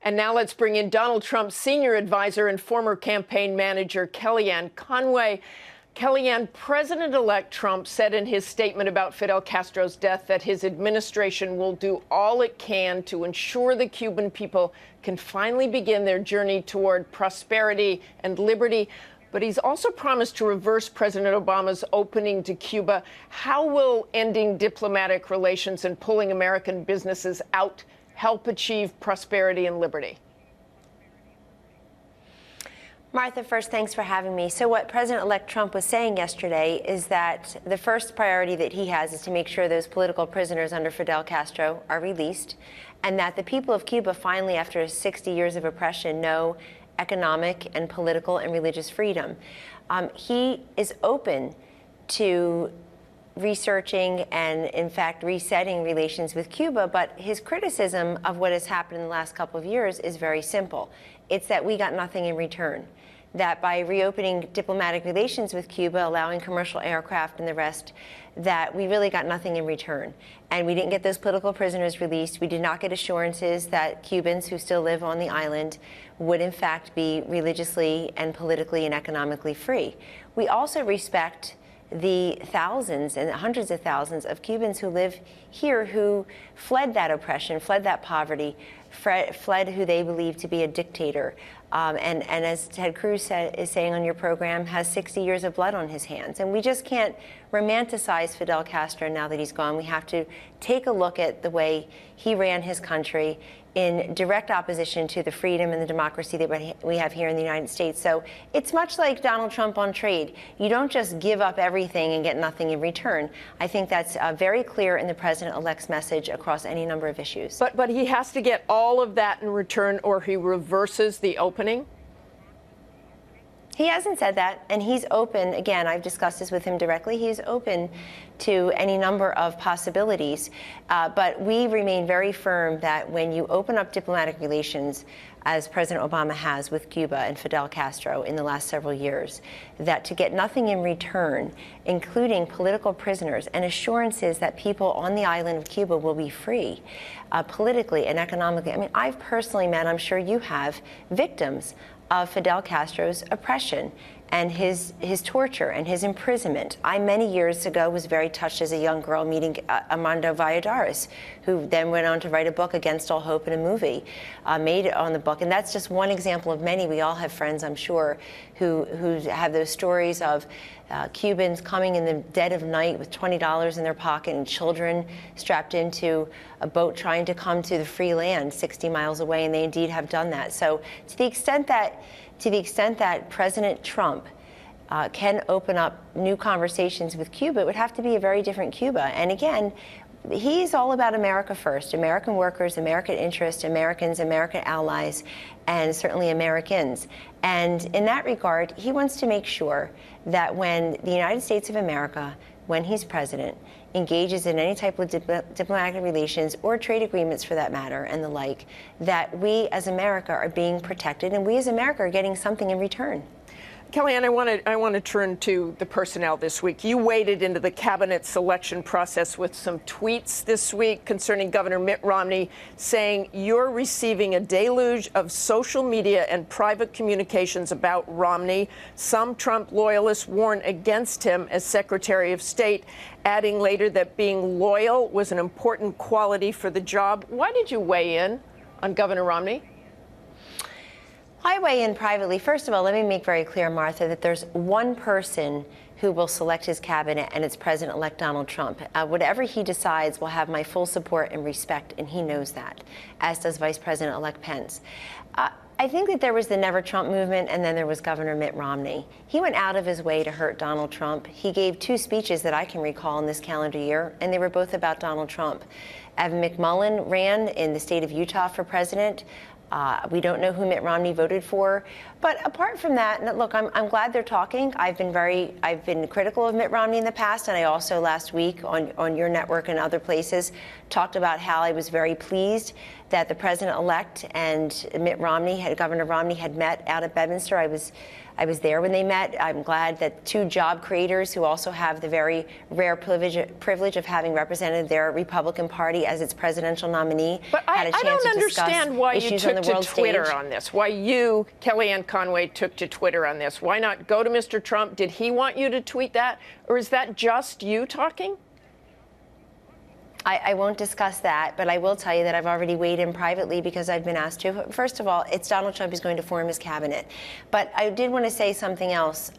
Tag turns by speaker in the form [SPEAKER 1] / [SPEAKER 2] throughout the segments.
[SPEAKER 1] And now let's bring in Donald Trump's senior advisor and former campaign manager, Kellyanne Conway. Kellyanne, President-elect Trump said in his statement about Fidel Castro's death that his administration will do all it can to ensure the Cuban people can finally begin their journey toward prosperity and liberty. But he's also promised to reverse President Obama's opening to Cuba. How will ending diplomatic relations and pulling American businesses out help achieve prosperity and liberty?
[SPEAKER 2] Martha, first, thanks for having me. So what President-elect Trump was saying yesterday is that the first priority that he has is to make sure those political prisoners under Fidel Castro are released, and that the people of Cuba finally, after 60 years of oppression, know economic and political and religious freedom. He is open to researching and, in fact, resetting relations with Cuba, but his criticism of what has happened in the last couple of years is very simple. It's that we got nothing in return. That by reopening diplomatic relations with Cuba, allowing commercial aircraft and the rest, that we really got nothing in return. And we didn't get those political prisoners released. We did not get assurances that Cubans who still live on the island would in fact be religiously and politically and economically free. We also respect the thousands and hundreds of thousands of Cubans who live here who fled that oppression, fled that poverty, fled who they believe to be a dictator. And as Ted Cruz is saying on your program, has 60 years of blood on his hands. And we just can't romanticize Fidel Castro now that he's gone. We have to take a look at the way he ran his country in direct opposition to the freedom and the democracy that we have here in the United States. So it's much like Donald Trump on trade. You don't just give up everything and get nothing in return. I think that's very clear in the president-elect's message across any number of issues.
[SPEAKER 1] But he has to get all of that in return or he reverses the opening?
[SPEAKER 2] He hasn't said that, and he's open. Again, I've discussed this with him directly. He's open to any number of possibilities, but we remain very firm that when you open up diplomatic relations, as President Obama has with Cuba and Fidel Castro in the last several years, that to get nothing in return, including political prisoners and assurances that people on the island of Cuba will be free politically and economically. I mean, I've personally met, I'm sure you have, victims of Fidel Castro's oppression and his torture and his imprisonment. I, many years ago, was very touched as a young girl meeting Armando Valladares, who then went on to write a book, Against All Hope, and a movie made on the book. And that's just one example of many. We all have friends, I'm sure, who have those stories of Cubans coming in the dead of night with $20 in their pocket and children strapped into a boat trying to come to the free land 60 miles away, and they indeed have done that. So to the extent that President Trump can open up new conversations with Cuba, it would have to be a very different Cuba. And again, he's all about America first, American workers, American interests, Americans, American allies, and certainly Americans. And in that regard, he wants to make sure that when the United States of America, when he's president, engages in any type of diplomatic relations or trade agreements for that matter and the like, that we as America are being protected and we as America are getting something in return.
[SPEAKER 1] Kellyanne, I want to turn to the personnel this week. You waded into the cabinet selection process with some tweets this week concerning Governor Mitt Romney, saying you're receiving a deluge of social media and private communications about Romney. Some Trump loyalists warn against him as Secretary of State, adding later that being loyal was an important quality for the job. Why did you weigh in on Governor Romney?
[SPEAKER 2] I weigh in privately. First of all, let me make very clear, Martha, that there's one person who will select his cabinet, and it's President-elect Donald Trump. Whatever he decides will have my full support and respect, and he knows that, as does Vice President-elect Pence. I think that there was the Never Trump movement, and then there was Governor Mitt Romney. He went out of his way to hurt Donald Trump. He gave two speeches that I can recall in this calendar year, and they were both about Donald Trump. Evan McMullin ran in the state of Utah for president. We don't know who Mitt Romney voted for. But apart from that, look, I'm glad they're talking. I've been critical of Mitt Romney in the past, and I also last week on your network and other places talked about how I was very pleased that the president-elect and Governor Romney had met out at Bedminster. I was there when they met. I'm glad that two job creators who also have the very rare privilege of having represented their Republican Party as its presidential nominee
[SPEAKER 1] but
[SPEAKER 2] had a chance
[SPEAKER 1] I don't
[SPEAKER 2] to
[SPEAKER 1] understand why you
[SPEAKER 2] issues
[SPEAKER 1] took
[SPEAKER 2] on the
[SPEAKER 1] to
[SPEAKER 2] world
[SPEAKER 1] Twitter
[SPEAKER 2] stage.
[SPEAKER 1] on this. Why you, Kellyanne Conway, took to Twitter on this. Why not go to Mr. Trump? Did he want you to tweet that? Or is that just you talking?
[SPEAKER 2] I won't discuss that, but I will tell you that I've already weighed in privately because I've been asked to. First of all, it's Donald Trump who's going to form his cabinet. But I did want to say something else.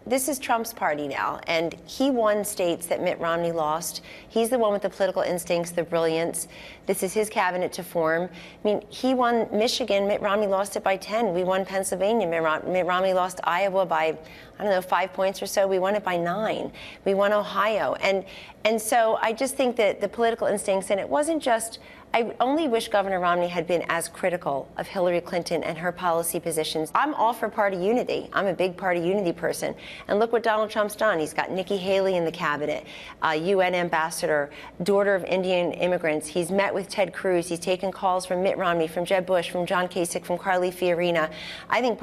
[SPEAKER 2] This is Trump's party now, and he won states that Mitt Romney lost. He's the one with the political instincts, the brilliance. This is his cabinet to form. I mean, he won Michigan. Mitt Romney lost it by 10. We won Pennsylvania. Mitt Romney lost Iowa by, 5 points or so. We won it by 9. We won Ohio. And so I just think that the political instincts, and it wasn't just, I only wish Governor Romney had been as critical of Hillary Clinton and her policy positions. I'm all for party unity. I'm a big party unity person. And look what Donald Trump's done. He's got Nikki Haley in the cabinet, UN ambassador, daughter of Indian immigrants. He's met with Ted Cruz. He's taken calls from Mitt Romney, from Jeb Bush, from John Kasich, from Carly Fiorina. I think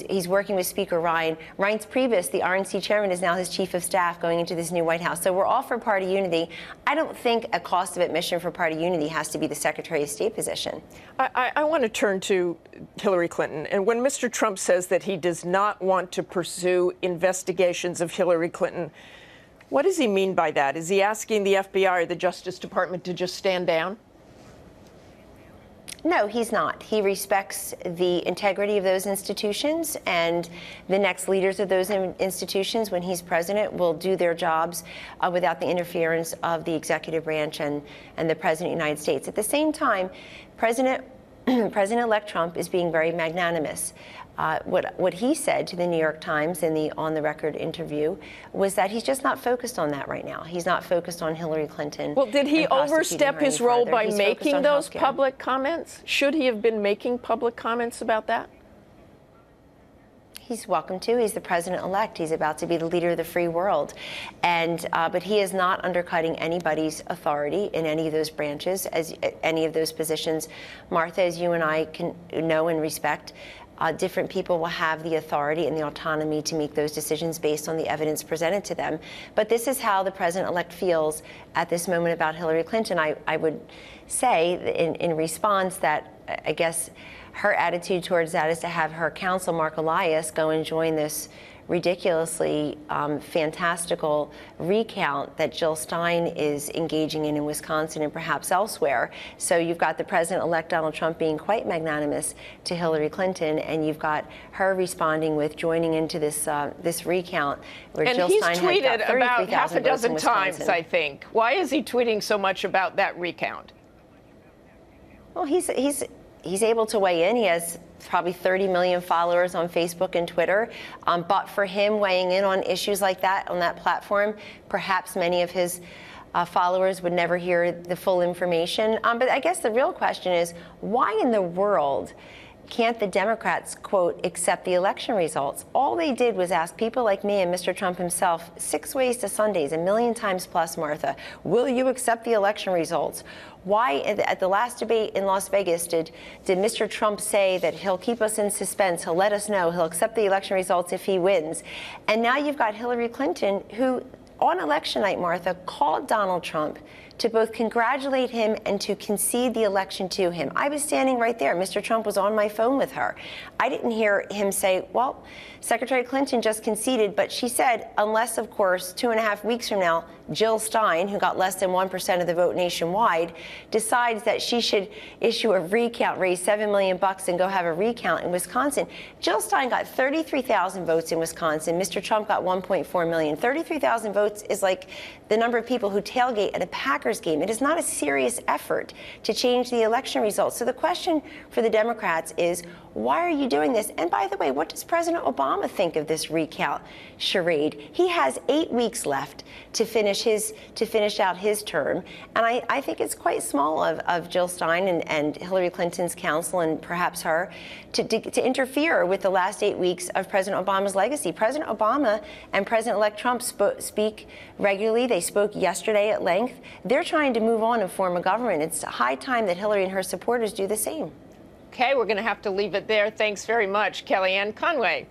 [SPEAKER 2] he's working with Speaker Ryan. Reince Priebus, the RNC chairman, is now his chief of staff going into this new White House. So we're all for party unity. I don't think a cost of admission for party unity has to be the Secretary of State position.
[SPEAKER 1] I want to turn to Hillary Clinton. And when Mr. Trump says that he does not want to pursue investigations of Hillary Clinton, what does he mean by that? Is he asking the FBI or the Justice Department to just stand down?
[SPEAKER 2] No, he's not. He respects the integrity of those institutions, and the next leaders of those institutions, when he's president, will do their jobs without the interference of the executive branch and the President of the United States. At the same time, President-elect Trump is being very magnanimous. What he said to the New York Times in the on-the-record interview was that he's just not focused on that right now. He's not focused on Hillary Clinton.
[SPEAKER 1] Well, did he overstep his role by making those public comments? Should he have been making public comments about that?
[SPEAKER 2] He's welcome to. He's the president-elect. He's about to be the leader of the free world. But he is not undercutting anybody's authority in any of those branches, as any of those positions. Martha, as you and I can know and respect, different people will have the authority and the autonomy to make those decisions based on the evidence presented to them. But this is how the president-elect feels at this moment about Hillary Clinton. I would say in response that I guess her attitude towards that is to have her counsel, Mark Elias, go and join this ridiculously fantastical recount that Jill Stein is engaging in Wisconsin and perhaps elsewhere. So you've got the president-elect Donald Trump being quite magnanimous to Hillary Clinton, and you've got her responding with joining into this this recount where Jill Stein had got 33,000
[SPEAKER 1] about half a dozen
[SPEAKER 2] votes in Wisconsin.
[SPEAKER 1] times, I think. Why is he tweeting so much about that recount?
[SPEAKER 2] Well, he's able to weigh in. He has probably 30 million followers on Facebook and Twitter. But for him weighing in on issues like that on that platform, perhaps many of his followers would never hear the full information. But I guess the real question is, why in the world can't the Democrats, quote, accept the election results? All they did was ask people like me and Mr. Trump himself 6 ways to Sundays, 1 million times plus, Martha, will you accept the election results? Why, at the last debate in Las Vegas, did Mr. Trump say that he'll keep us in suspense, he'll let us know, he'll accept the election results if he wins? And now you've got Hillary Clinton, who on election night, Martha, called Donald Trump to both congratulate him and to concede the election to him. I was standing right there. Mr. Trump was on my phone with her. I didn't hear him say, well, Secretary Clinton just conceded, but she said, unless, of course, 2.5 weeks from now, Jill Stein, who got less than 1% of the vote nationwide, decides that she should issue a recount, raise $7 million and go have a recount in Wisconsin. Jill Stein got 33,000 votes in Wisconsin. Mr. Trump got 1.4 million. 33,000 votes is like the number of people who tailgate at a Packers game. It is not a serious effort to change the election results. So the question for the Democrats is, why are you doing this? And by the way, what does President Obama think of this recount charade? He has 8 weeks left to finish out his term, and I think it's quite small of Jill Stein and Hillary Clinton's counsel and perhaps her to interfere with the last 8 weeks of President Obama's legacy. President Obama and President-elect Trump speak regularly. They spoke yesterday at length. They're trying to move on and form a government. It's high time that Hillary and her supporters do the same.
[SPEAKER 1] Okay, we're going to have to leave it there. Thanks very much, Kellyanne Conway.